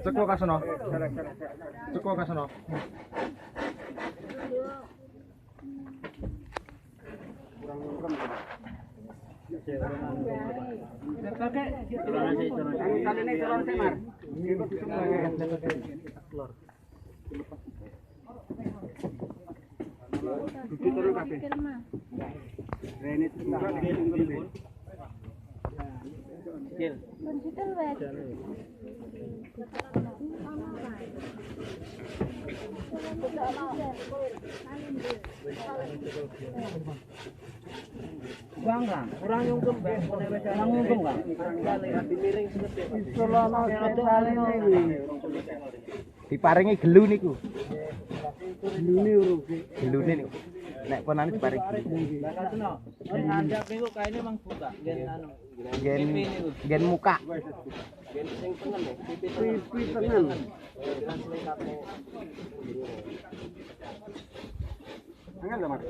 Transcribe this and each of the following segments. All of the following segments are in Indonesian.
Ceko kasono. Ceko kasono. Kurang nyungkem, kurang nyungkem Bang. Diparingi gelu niku. Gelune niku. Nek ponane diparingi gelu. Ngandap niku kaine mang buka, Gen muka. Gen sing tengen ya, pipi tengen. Angel ta, Mas?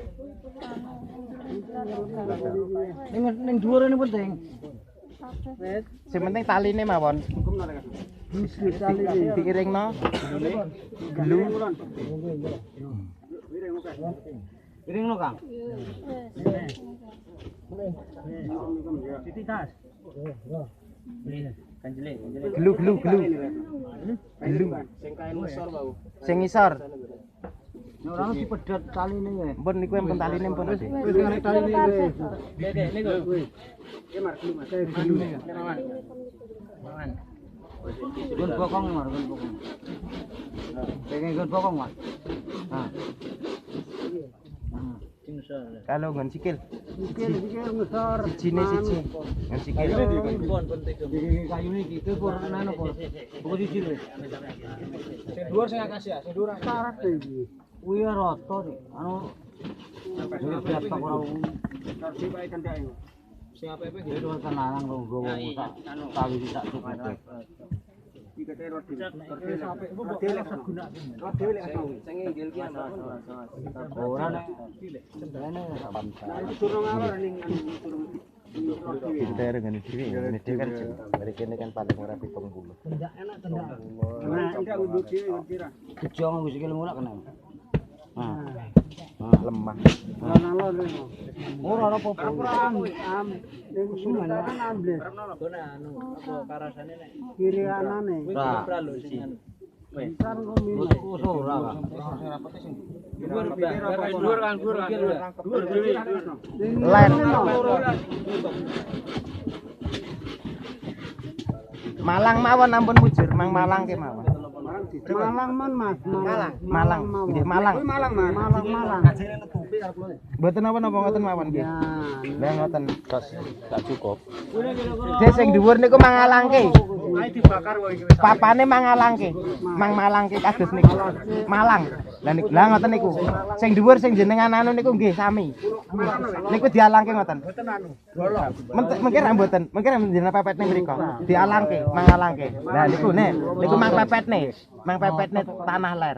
Ning dhuwur ini penting. Sing penting taline mawon. Diiringno gelu. Iringno, Kang. Siti tas. Kanjele. Gelu. Gelu. Sing kain ngisor bau. Sing ngisor. Ora dipedhot taline ya. Mpun niku empun taline mpun. Wis taline wis. Dek niku. Ki mar gelu Mas. Gelune. Mawan. Gun bokong mar, gun bokong. Pengen gun bokong Mas. Nah. Kalau ngon sikil. Sikil ngesor. Sijine siji. Ngon sikil. Pon penting. Kayune iki ke pur nano pon. Pokok siji wis. Sing dhuwur sing akasih ya, sing dhuwur syarat iki. Kuwi rata nih. Anu berapa ora kardi pae cendake. Sing apa-apa nggih dhuwur tenang lho nggowo tak tawi tak cukup. Iki kate rodi. Rodi lek gunake. Rodi lek sing nginggil ki ana. Ora nek cendane iki durung awar ning Pinter ngene dhewe. Ngene dhewe kan dari kene kan paling ora 70. tendak enak tendak. Tendak unduk dhewe kira. Gejong wis iki lemu kena. Lemah. Ora apa-apa. Ning sungan kan ambles. Dona anu apa karasane nek kiri anane. Ora lho sing anu. Kan kominus ora Kang. Dhuwur kan. Len. Malang mawon ampun mujur, Mang Malang ke mawon. Malang man Mas, Malang. Nggih Malang. Malang. Mboten napa-napa ngoten mawon nggih. Lah ngoten tos tak cukup. Kira-kira Sing dhuwur niku mangalangke. ae dibakar wae iki wis. Papane mangalangke. Mang Malangke kados niku. Malang. Lah niku lah ngoten niku. Sing dhuwur sing jenengan anu niku nggih sami. Niku dialangke ngoten. Mboten anu. Bolong. Mungkin ra mboten. Mungkin jenengan pepetne mriku. Dialangke, mangalangke. Lah niku niku mang pepetne. Mang pepetne tanah ler.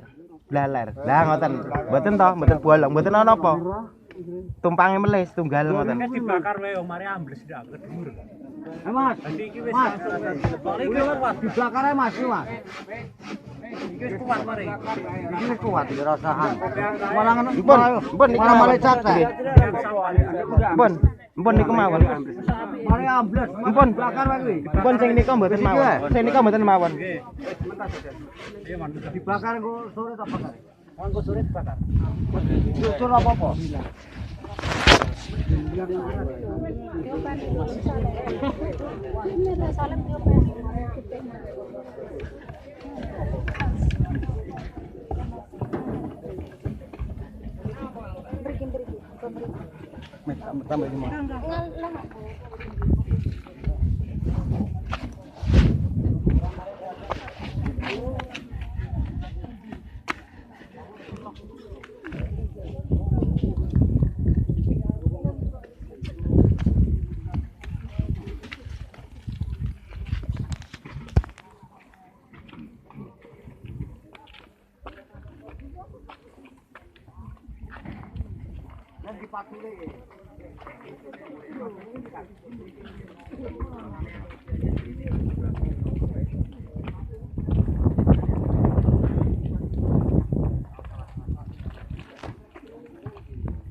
Blaler. Lah ngoten. Mboten to, mboten bolong, mboten ana apa. Tumpange melih tunggal ngoten. Dibakar wae omare ambles ndak kedhuwur. Mas, iki wis iki kuat dibakar ae Mas, Mas. Iki wis kuat mare. Iki wis kuat iki rasakan. Malah ngono. Mpun niku male cakek. Mpun niku mawon. Mare ambles. Mpun Bakar wae kuwi. Mpun sing nika mboten mawon. Sing nika mboten mawon. Nggih. Iya, Man. Dibakar engko sore tak bakar. Engko sore dibakar. Cucur apa-apa? Tambah semua. Dipakile.